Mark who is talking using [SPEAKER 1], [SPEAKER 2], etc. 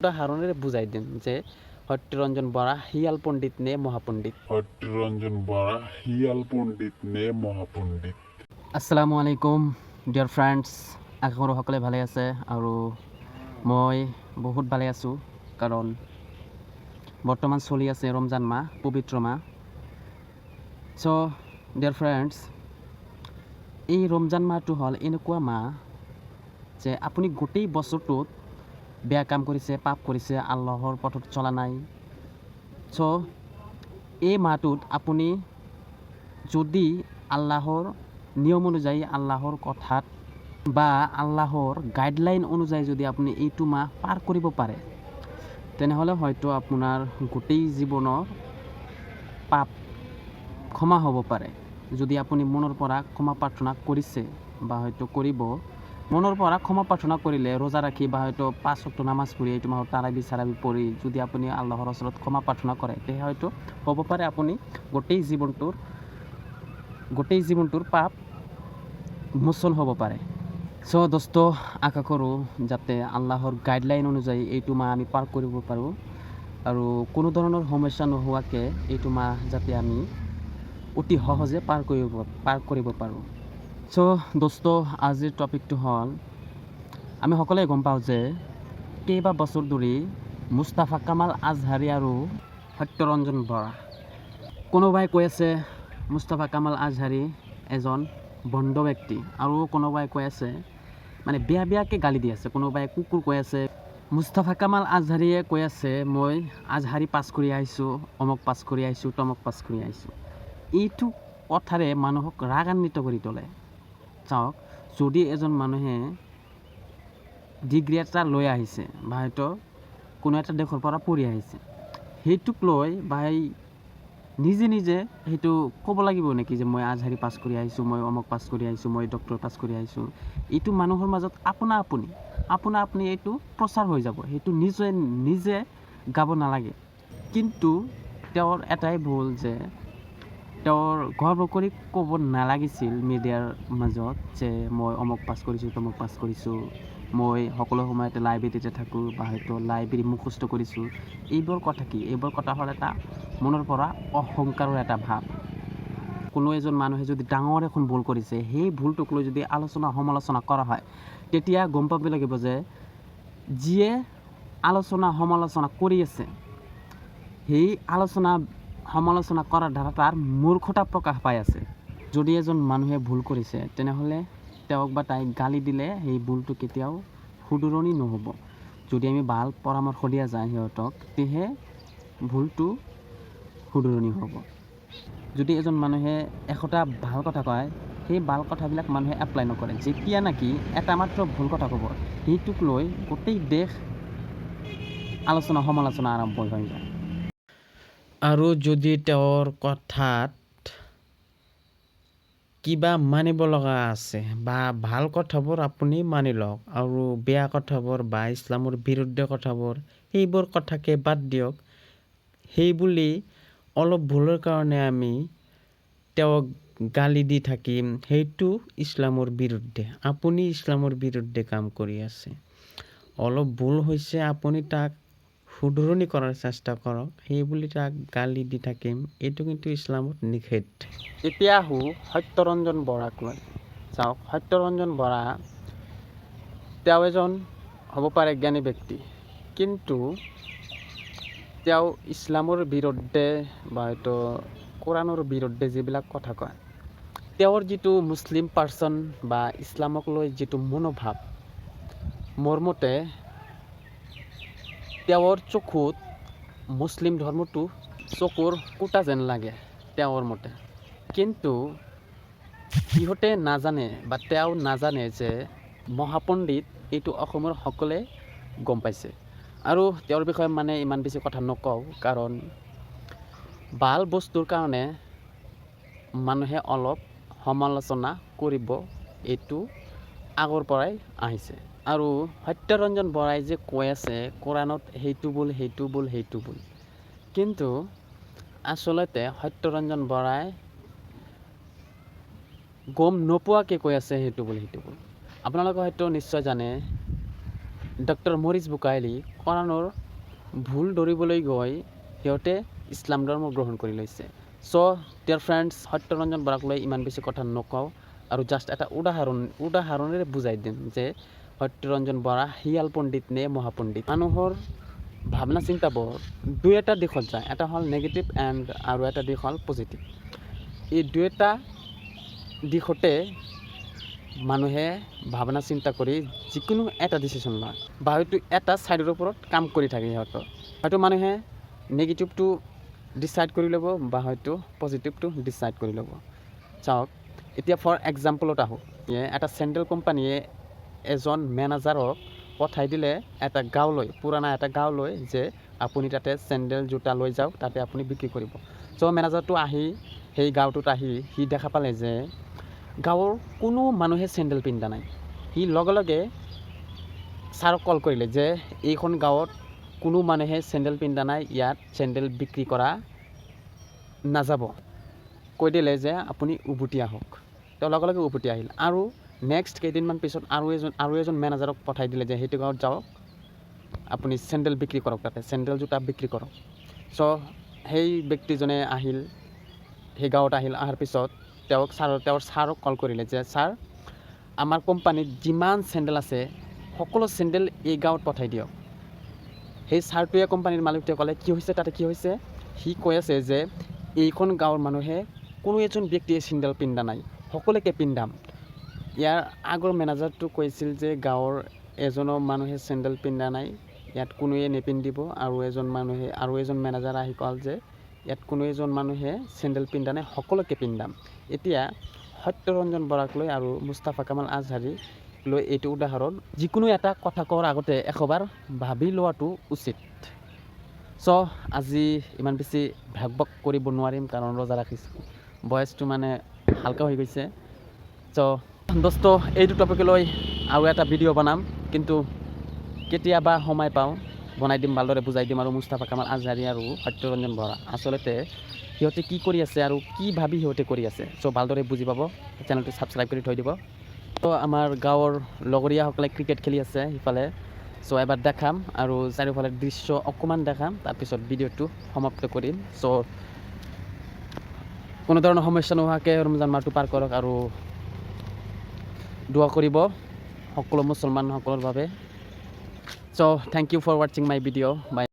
[SPEAKER 1] উদাহৰণেৰে বুজাই দিম যে সত্যৰঞ্জন বৰা হিয়াল পণ্ডিত নে মহাপণ্ডিত।
[SPEAKER 2] সত্যৰঞ্জন বৰা হিয়াল পণ্ডিত নে মহাপণ্ডিত।
[SPEAKER 1] আসসালামু আলাইকুম ডিয়াৰ ফ্ৰেণ্ডছ, আশা কৰোঁ সকলোৱে ভালে আছে আৰু মই বহুত ভালে আছোঁ, কাৰণ বৰ্তমান চলি আছে ৰমজান মাহ, পবিত্ৰ মাহ। চ' ডিয়াৰ ফ্ৰেণ্ডছ, এই ৰমজান মাহটো হ'ল এনেকুৱা মাহ যে আপুনি গোটেই বছৰটোত বেয়া কাম কৰিছে, পাপ কৰিছে, আল্লাহৰ পথত চলা নাই। চ' এই মাহটোত আপুনি যদি আল্লাহৰ নিয়ম অনুযায়ী, আল্লাহৰ কথাত বা আল্লাহৰ গাইডলাইন অনুযায়ী যদি আপুনি এইটো মাহ পাৰ কৰিব পাৰে, তেনেহ'লে হয়তো আপোনাৰ গোটেই জীৱনৰ পাপ ক্ষমা হ'ব পাৰে। যদি আপুনি মনৰ পৰা ক্ষমা প্ৰাৰ্থনা কৰিছে বা হয়তো কৰিব, মনৰ পৰা ক্ষমা প্ৰাৰ্থনা কৰিলে, ৰোজা ৰাখি বা হয়তো 5 ওয়াক্ত নামাজ পঢ়ি, এইটো মাহত তাৰাবি চাৰাবি পঢ়ি যদি আপুনি আল্লাহৰ ওচৰত ক্ষমা প্ৰাৰ্থনা কৰে, তেহে হয়তো হ'ব পাৰে আপুনি গোটেই জীৱনটোৰ পাপ মোচন হ'ব পাৰে। চ' দোস্ত, আশা কৰোঁ যাতে আল্লাহৰ গাইডলাইন অনুযায়ী এইটো মাহ আমি পাৰ কৰিব পাৰোঁ আৰু কোনো ধৰণৰ সমস্যা নোহোৱাকৈ এইটো মাহ যাতে আমি অতি সহজে পাৰ কৰিব পাৰোঁ। চ' দোস্ত, আজিৰ টপিকটো হ'ল, আমি সকলোৱে গম পাওঁ যে কেইবা বছৰ ধৰি মুস্তাফা কামাল আজহাৰী আৰু সত্যৰঞ্জন বৰা, কোনোবাই কৈ আছে মুস্তাফা কামাল আজহাৰী এজন বন্ধ ব্যক্তি, আৰু কোনোবাই কৈ আছে মানে বেয়াকৈ গালি দি আছে, কোনোবাই কুকুৰ কৈ আছে। মুস্তাফা কামাল আজহাৰীয়ে কৈ আছে মই আজহাৰী পাছ কৰি আহিছোঁ, অমুক পাছ কৰি আহিছোঁ, তমুক পাছ কৰি আহিছোঁ। এইটো কথাৰে মানুহক ৰাগান্বিত কৰি তোলে। চাওক, যদি এজন মানুহে ডিগ্ৰী এটা লৈ আহিছে বা হয়তো কোনো এটা দেশৰ পৰা পঢ়ি আহিছে, সেইটোক লৈ বা নিজে সেইটো ক'ব লাগিব নেকি যে মই আজহাৰী পাছ কৰি আহিছোঁ, মই অমুক পাছ কৰি আহিছোঁ, মই ডক্টৰ পাছ কৰি আহিছোঁ। এইটো মানুহৰ মাজত আপোনা আপুনি এইটো প্ৰচাৰ হৈ যাব, সেইটো নিজে গাব নালাগে। কিন্তু তেওঁৰ এটাই ভুল যে তেওঁৰ গৰ্ব কৰি ক'ব নালাগিছিল মিডিয়াৰ মাজত যে মই অমুক পাছ কৰিছোঁ, তমুক পাছ কৰিছোঁ, মই সকলো সময়তে লাইব্ৰেৰীতে থাকোঁ বা হয়তো লাইব্ৰেৰী মুখস্থ কৰিছোঁ। এইবোৰ কথা কি? এইবোৰ কথা হ'ল এটা মনৰ পৰা অহংকাৰৰ এটা ভাৱ। কোনো এজন মানুহে যদি ডাঙৰ এখন ভুল কৰিছে, সেই ভুলটোক লৈ যদি সমালোচনা কৰা হয়, তেতিয়া গম পাব লাগিব যে যিয়ে সমালোচনা কৰি আছে, সেই সমালোচনা কৰাৰ দ্বাৰা তাৰ মূৰ্খতা প্ৰকাশ পাই আছে। যদি এজন মানুহে ভুল কৰিছে, তেনেহ'লে তেওঁক বা তাইক গালি দিলে সেই ভুলটো কেতিয়াও শুধৰণি নহ'ব। যদি আমি ভাল পৰামৰ্শ দিয়া যায় সিহঁতক, তেহে ভুলটো শুধৰণি হ'ব। যদি এজন মানুহে 100টা ভাল কথা কয়, সেই ভাল কথাবিলাক মানুহে এপ্লাই নকৰে, যেতিয়া নেকি এটা মাত্ৰ ভুল কথা ক'ব, সেইটোক লৈ গোটেই দেশ সমালোচনা আৰম্ভ হৈ যায়। আৰু যদি তেওঁৰ কথাত কিবা মানিব লগা আছে বা ভাল কথাবোৰ আপুনি মানি লওক, আৰু বেয়া কথাবোৰ বা ইছলামৰ বিৰুদ্ধে কথাবোৰ, সেইবোৰ কথাকে বাদ দিয়ক। সেই বুলি অলপ ভুলৰ কাৰণে আমি তেওঁক গালি দি থাকিম, সেইটো ইছলামৰ বিৰুদ্ধে। আপুনি ইছলামৰ বিৰুদ্ধে কাম কৰি আছে। অলপ ভুল হৈছে, আপুনি তাক শুধৰণি কৰাৰ চেষ্টা কৰক। সেই বুলি তাক গালি দি থাকিম, এইটো কিন্তু ইছলামত নিষেধ। এতিয়া আহোঁ সত্যৰঞ্জন বৰাক লৈ। চাওক, সত্যৰঞ্জন বৰা তেওঁ এজন হ'ব পাৰে জ্ঞানী ব্যক্তি, কিন্তু তেওঁ ইছলামৰ বিৰুদ্ধে বা হয়তো কোৰাণৰ বিৰুদ্ধে যিবিলাক কথা কয়, তেওঁৰ যিটো মুছলিম পাৰ্চন বা ইছলামক লৈ যিটো মনোভাৱ, মোৰ মতে তেওঁৰ চকুত মুছলিম ধৰ্মটো চকুৰ কুটা যেন লাগে তেওঁৰ মতে। কিন্তু সিহঁতে নাজানে বা তেওঁ নাজানে যে মহাপণ্ডিত এইটো অসমৰ সকলোৱে গম পাইছে। আৰু তেওঁৰ বিষয়ে মানে ইমান বেছি কথা নকওঁ, কাৰণ ভাল বস্তুৰ কাৰণে মানুহে অলপ সমালোচনা কৰিব, এইটো আগৰ পৰাই আহিছে। আৰু সত্যৰঞ্জন বৰাই যে কৈ আছে কোৰাণত সেইটো ভুল, কিন্তু আচলতে সত্যৰঞ্জন বৰাই গম নোপোৱাকৈ কৈ আছে সেইটো ভুল। আপোনালোকে হয়তো নিশ্চয় জানে, ডক্টৰ মৰিচ বুকাইলি কৰাণৰ ভুল ধৰিবলৈ গৈ সিহঁতে ইছলাম ধৰ্ম গ্ৰহণ কৰি লৈছে। চ' ডিয়াৰ ফ্ৰেণ্ডছ, সত্যৰঞ্জন বৰাক লৈ ইমান বেছি কথা নকওঁ আৰু জাষ্ট এটা উদাহৰণেৰে বুজাই দিম যে সত্যৰঞ্জন বৰা শিয়াল পণ্ডিত নে মহাপণ্ডিত। মানুহৰ ভাৱনা চিন্তাবোৰ দুই এটা দিশত যায়, এটা হ'ল নেগেটিভ এণ্ড আৰু এটা দিশ হ'ল পজিটিভ। এই দুয়োটা দিশতে মানুহে ভাৱনা চিন্তা কৰি যিকোনো এটা ডিচিশ্যন লয় বা হয়তো এটা ছাইডৰ ওপৰত কাম কৰি থাকে। সিহঁতৰ হয়তো মানুহে নেগেটিভটো ডিচাইড কৰি ল'ব বা হয়তো পজিটিভটো ডিচাইড কৰি ল'ব। চাওক, এতিয়া ফৰ এক্সাম্পলত আহোঁ, এটা চেণ্ডেল কোম্পানীয়ে এজন মেনেজাৰক পঠাই দিলে এটা গাঁৱলৈ, পুৰণা এটা গাঁৱলৈ, যে আপুনি তাতে চেণ্ডেল জোতা লৈ যাওক, তাতে আপুনি বিক্ৰী কৰিব। চ' মেনেজাৰটো আহি সেই গাঁৱটোত আহি সি দেখা পালে যে গাঁৱৰ কোনো মানুহে চেণ্ডেল পিন্ধা নাই। সি লগে লগে ছাৰক কল কৰিলে যে এইখন গাঁৱত কোনো মানুহে চেণ্ডেল পিন্ধা নাই, ইয়াত চেণ্ডেল বিক্ৰী কৰা নাযাব। কৈ দিলে যে আপুনি উভতি আহক। তেওঁ লগে লগে উভতি আহিল আৰু নেক্সট কেইদিনমান পিছত আৰু এজন মেনেজাৰক পঠাই দিলে যে সেইটো গাঁৱত যাওক, আপুনি চেণ্ডেল বিক্ৰী কৰক, তাতে চেণ্ডেল জোতা বিক্ৰী কৰক। চ' সেই ব্যক্তিজনে আহিল, সেই গাঁৱত আহিল। অহাৰ পিছত তেওঁৰ ছাৰক কল কৰিলে যে ছাৰ, আমাৰ কোম্পানীত যিমান চেণ্ডেল আছে সকলো চেণ্ডেল এই গাঁৱত পঠাই দিয়ক। সেই ছাৰটোৱে কোম্পানীৰ মালিকটোৱে ক'লে কি হৈছে, তাতে কি হৈছে? সি কৈ আছে যে এইখন গাঁৱৰ মানুহে কোনো এজন ব্যক্তিয়ে চেণ্ডেল পিন্ধা নাই, সকলোকে পিন্ধাম। ইয়াৰ আগৰ মেনেজাৰটো কৈছিল যে গাঁৱৰ এজনো মানুহে চেণ্ডেল পিন্ধা নাই, ইয়াত কোনোৱে নিপিন্ধিব। আৰু এজন মেনেজাৰ আহি ক'ল যে ইয়াত কোনো এজন মানুহে চেণ্ডেল পিন্ধা নাই, সকলোকে পিন্ধাম। এতিয়া সত্যৰঞ্জন বৰাক লৈ আৰু মুস্তাফা কামাল আজহাৰী লৈ এইটো উদাহৰণ, যিকোনো এটা কথা কোৱাৰ আগতে এশবাৰ ভাবি লোৱাটো উচিত। চ' আজি ইমান বেছি ভাগ কৰিব নোৱাৰিম কাৰণ ৰোজা ৰাখিছোঁ, ভইচটো মানে হালকা হৈ গৈছে। চ' দোস্ত, এইটো টপিক লৈ আৰু এটা ভিডিঅ' বনাম, কিন্তু কেতিয়াবা সময় পাওঁ বনাই দিম, ভালদৰে বুজাই দিম। আৰু মুস্তাফা কামাল আজহাৰী আৰু সত্যৰঞ্জন বৰা আচলতে সিহঁতে কি কৰি আছে আৰু কি ভাবি সিহঁতে কৰি আছে, চ' ভালদৰে বুজি পাব। চেনেলটো ছাবস্ক্ৰাইব কৰি থৈ দিব। ত' আমাৰ গাঁৱৰ লগৰীয়াসকলে ক্ৰিকেট খেলি আছে সিফালে, চ' এবাৰ দেখাম আৰু চাৰিওফালে দৃশ্য অকণমান দেখাম, তাৰপিছত ভিডিঅ'টো সমাপ্ত কৰিম। চ' কোনো ধৰণৰ সমস্যা নোহোৱাকৈ ৰমজান মাহটো পাৰ কৰক আৰু দোৱা কৰিব সকলো মুছলমানসকলৰ বাবে। চ' থেংক ইউ ফৰ ৱাচিং মাই ভিডিঅ' বাই।